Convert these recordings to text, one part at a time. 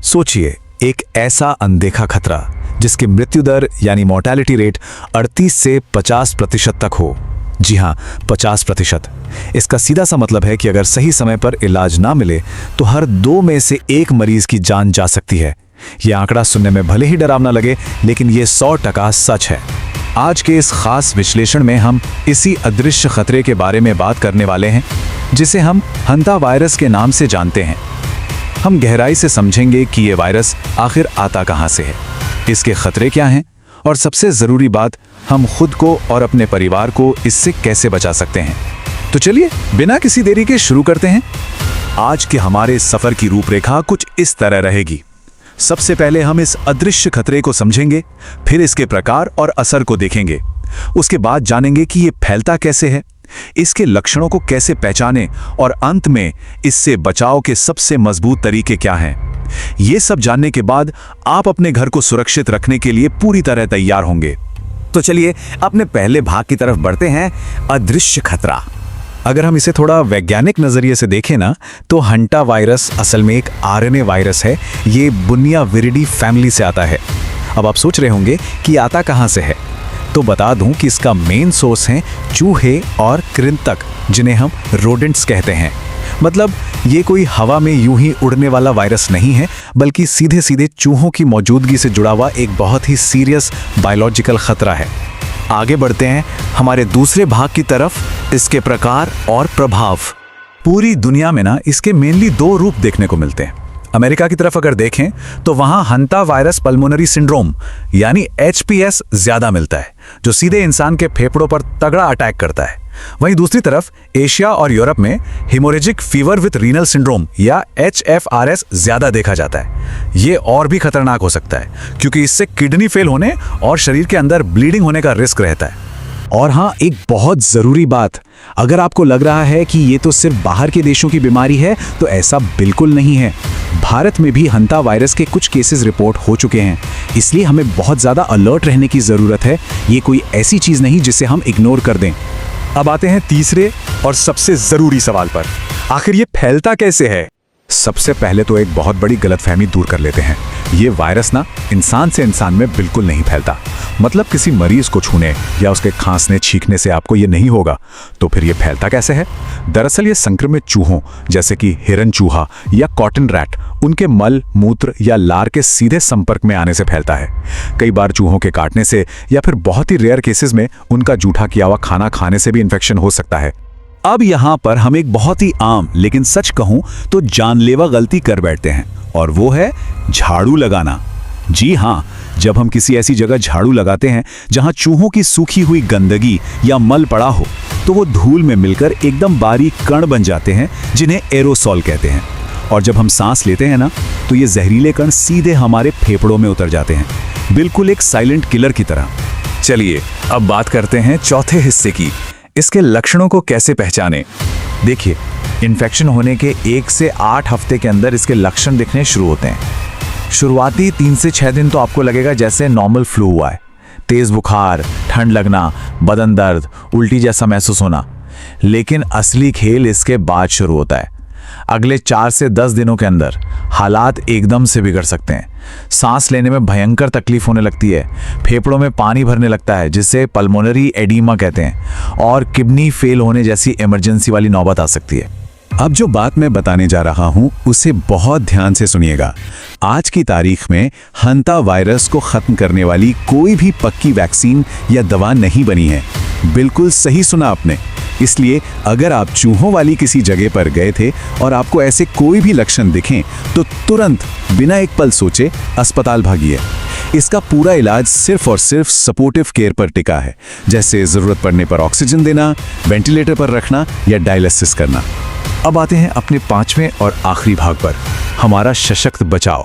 सोचिए, एक ऐसा अनदेखा खतरा जिसकी मृत्यु दर यानी मोर्टेलिटी रेट 38 से 50% तक हो। जी हाँ, 50%। इसका सीधा सा मतलब है कि अगर सही समय पर इलाज ना मिले तो हर 2 में से 1 मरीज की जान जा सकती है। यह आंकड़ा सुनने में भले ही डरावना लगे, लेकिन यह 100% सच है। आज के इस खास विश्लेषण में हम इसी अदृश्य खतरे के बारे में बात करने वाले हैं, जिसे हम हंता वायरस के नाम से जानते हैं। हम गहराई से समझेंगे कि यह वायरस आखिर आता कहां से है, इसके खतरे क्या हैं, और सबसे जरूरी बात, हम खुद को और अपने परिवार को इससे कैसे बचा सकते हैं। तो चलिए बिना किसी देरी के शुरू करते हैं। आज के हमारे इस सफर की रूपरेखा कुछ इस तरह रहेगी। सबसे पहले हम इस अदृश्य खतरे को समझेंगे, फिर इसके प्रकार और असर को देखेंगे। उसके बाद जानेंगे कि यह फैलता कैसे है, इसके लक्षणों को कैसे पहचानें, और अंत में इससे बचाव के सबसे मजबूत तरीके क्या हैं। ये सब जानने के बाद आप अपने घर को सुरक्षित रखने के लिए पूरी तरह तैयार होंगे। तो चलिए अपने पहले भाग की तरफ बढ़ते हैं, अदृश्य खतरा। अगर हम इसे थोड़ा वैज्ञानिक नजरिए से देखें ना, तो हंटा वायरस असल में एक आरएनए वायरस है। ये बुनिया विरिडी फैमिली से आता है। अब आप सोच रहे होंगे कि आता कहां से है, तो बता दूं कि इसका मेन सोर्स हैं चूहे और कृंतक, जिन्हें हम रोडेंट्स कहते हैं। मतलब ये कोई हवा में यूं ही उड़ने वाला वायरस नहीं है, बल्कि सीधे सीधे चूहों की मौजूदगी से जुड़ा हुआ एक बहुत ही सीरियस बायोलॉजिकल खतरा है। आगे बढ़ते हैं हमारे दूसरे भाग की तरफ, इसके प्रकार और प्रभाव। पूरी दुनिया में ना इसके मेनली 2 रूप देखने को मिलते हैं। अमेरिका की तरफ अगर देखें तो वहां हंता वायरस पल्मोनरी सिंड्रोम यानी HPS ज्यादा मिलता है, जो सीधे इंसान के फेफड़ों पर तगड़ा अटैक करता है। वहीं दूसरी तरफ एशिया और यूरोप में haemorrhagic fever with renal syndrome या HFRS ज्यादा देखा जाता है। ये और भी खतरनाक हो सकता है, क्योंकि इससे किडनी फेल होने और शरीर के अंदर ब्लीडिंग होने का रिस्क रहता है। और हाँ, एक बहुत जरूरी बात, अगर आपको लग रहा है कि ये तो सिर्फ बाहर के देशों की बीमारी है, तो ऐसा बिल्कुल नहीं है। भारत में भी हंता वायरस के कुछ केसेस रिपोर्ट हो चुके हैं, इसलिए हमें बहुत ज्यादा अलर्ट रहने की जरूरत है। ये कोई ऐसी चीज नहीं जिसे हम इग्नोर कर दें। अब आते हैं तीसरे और सबसे जरूरी सवाल पर, आखिर ये फैलता कैसे है। सबसे पहले तो एक बहुत बड़ी गलतफहमी दूर कर लेते हैं। ये वायरस ना इंसान से इंसान में बिल्कुल नहीं फैलता। मतलब किसी मरीज को छूने या उसके खांसने छींकने से आपको ये नहीं होगा। तो फिर ये फैलता कैसे है? दरअसल ये संक्रमित चूहों जैसे कि हिरन चूहा या कॉटन रैट, उनके मल, मूत्र या लार के सीधे संपर्क में आने से फैलता है। कई बार चूहों के काटने से या फिर बहुत ही रेयर केसेस में उनका जूठा किया हुआ खाना खाने से भी इन्फेक्शन हो सकता है। अब यहाँ पर हम एक बहुत ही आम लेकिन सच कहूं तो जानलेवा गलती कर बैठते हैं, और वो है झाड़ू लगाना। जी हाँ, जब हम किसी ऐसी जगह झाड़ू लगाते हैं जहां चूहों की सूखी हुई गंदगी या मल पड़ा हो, तो वो धूल में मिलकर एकदम बारीक कण बन जाते हैं, जिन्हें एरोसॉल कहते हैं। और जब हम सांस लेते हैं ना, तो ये जहरीले कण सीधे हमारे फेफड़ों में उतर जाते हैं, बिल्कुल एक साइलेंट किलर की तरह। चलिए अब बात करते हैं चौथे हिस्से की, इसके लक्षणों को कैसे पहचानें। देखिए, इन्फेक्शन होने के 1 से 8 हफ्ते के अंदर इसके लक्षण दिखने शुरू होते हैं। शुरुआती 3 से 6 दिन तो आपको लगेगा जैसे नॉर्मल फ्लू हुआ है। तेज बुखार, ठंड लगना, बदन दर्द, उल्टी जैसा महसूस होना। लेकिन असली खेल इसके बाद शुरू होता है। अगले 4 से 10 दिनों के अंदर हालात एकदम से बिगड़ सकते हैं। सांस लेने में भयंकर तकलीफ होने लगती है, फेफड़ों में पानी भरने लगता है जिसे पल्मोनरी एडीमा कहते हैं, और किडनी फेल होने जैसी इमरजेंसी वाली नौबत आ सकती है। अब जो बात मैं बताने जा रहा हूं उसे बहुत ध्यान से सुनिएगा। आज की तारीख में हंता वायरस को खत्म करने वाली कोई भी पक्की वैक्सीन या दवा नहीं बनी है। बिल्कुल सही सुना आपने। इसलिए अगर आप चूहों वाली किसी जगह पर गए थे और आपको ऐसे कोई भी लक्षण दिखें, तो तुरंत बिना एक पल सोचे अस्पताल भागिए। इसका पूरा इलाज सिर्फ और सिर्फ सपोर्टिव केयर पर टिका है, जैसे जरूरत पड़ने पर ऑक्सीजन देना, वेंटिलेटर पर रखना या डायलिसिस करना। अब आते हैं अपने 5वें और आखिरी भाग पर, हमारा सशक्त बचाव।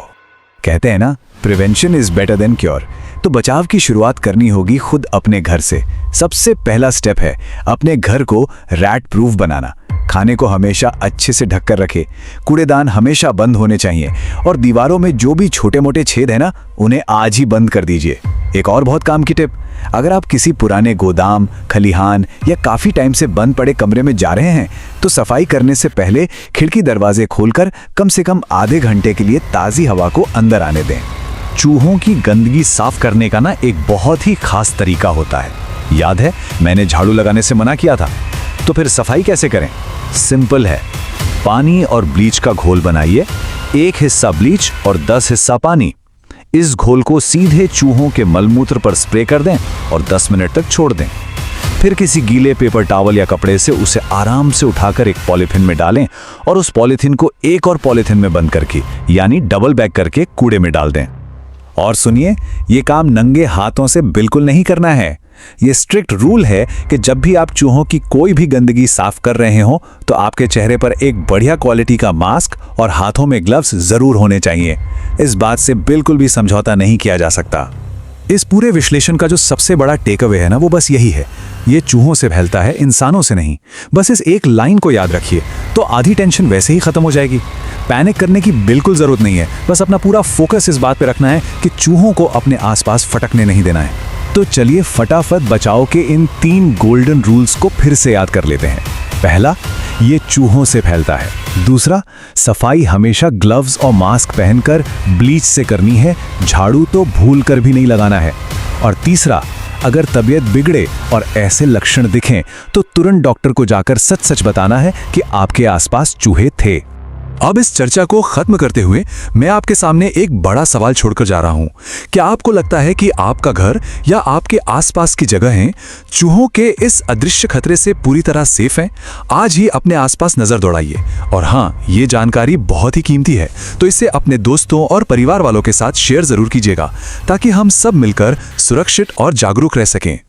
कहते हैं ना, prevention is better than cure. तो बचाव की शुरुआत करनी होगी खुद अपने घर से। सबसे पहला स्टेप है अपने घर को रैट प्रूफ बनाना। खाने को हमेशा अच्छे से ढककर रखें, कूड़ेदान हमेशा बंद होने चाहिए, और दीवारों में जो भी छोटे मोटे छेद है ना, उन्हें आज ही बंद कर दीजिए। एक और बहुत काम की टिप, अगर आप किसी पुराने गोदाम, खलिहान या काफी टाइम से बंद पड़े कमरे में जा रहे हैं तो सफाई करने से पहले खिड़की दरवाजे खोलकर कम से कम आधे घंटे के लिए ताज़ी हवा को अंदर आने दें। चूहों की गंदगी साफ करने का ना एक बहुत ही खास तरीका होता है। याद है मैंने झाड़ू लगाने से मना किया था, तो फिर सफाई कैसे करें? सिंपल है, पानी और ब्लीच का घोल बनाइए, 1 हिस्सा ब्लीच और 10 हिस्सा पानी। इस घोल को सीधे चूहों के मलमूत्र पर स्प्रे कर दें और 10 मिनट तक छोड़ दें। फिर किसी गीले पेपर टॉवल या कपड़े से उसे आराम से उठाकर एक पॉलीथिन में डालें और उस पॉलीथिन को एक और पॉलीथिन में बंद करके यानी डबल बैग करके कूड़े में डाल दें। और सुनिए, ये काम नंगे हाथों से बिल्कुल नहीं करना है। ये स्ट्रिक्ट रूल है कि जब भी आप चूहों की कोई भी गंदगी साफ कर रहे हो तो आपके चेहरे पर एक बढ़िया क्वालिटी का मास्क और हाथों में ग्लव्स जरूर होने चाहिए। इस बात से बिल्कुल भी समझौता नहीं किया जा सकता। इस पूरे विश्लेषण का जो सबसे बड़ा टेक अवे है ना, वो बस यही है, ये चूहों से फैलता है, इंसानों से नहीं। बस इस एक लाइन को याद रखिए तो आधी टेंशन वैसे ही खत्म हो जाएगी। पैनिक करने की बिल्कुल जरूरत नहीं है, बस अपना पूरा फोकस इस बात पे रखना है कि चूहों को अपने आसपास फटकने नहीं देना है। तो चलिए फटाफट बचाव के इन 3 गोल्डन रूल्स को फिर से याद कर लेते हैं। पहला, ये चूहों से फैलता है। दूसरा, सफाई हमेशा ग्लव्स और मास्क पहनकर ब्लीच से करनी है, झाड़ू तो भूलकर भी नहीं लगाना है। और तीसरा, अगर तबीयत बिगड़े और ऐसे लक्षण दिखें तो तुरंत डॉक्टर को जाकर सच सच बताना है कि आपके आसपास चूहे थे। अब इस चर्चा को खत्म करते हुए मैं आपके सामने एक बड़ा सवाल छोड़कर जा रहा हूं। क्या आपको लगता है कि आपका घर या आपके आसपास की जगहें चूहों के इस अदृश्य खतरे से पूरी तरह सेफ हैं? आज ही अपने आसपास नजर दौड़ाइए। और हाँ, ये जानकारी बहुत ही कीमती है, तो इसे अपने दोस्तों और परिवार वालों के साथ शेयर जरूर कीजिएगा ताकि हम सब मिलकर सुरक्षित और जागरूक रह सकें।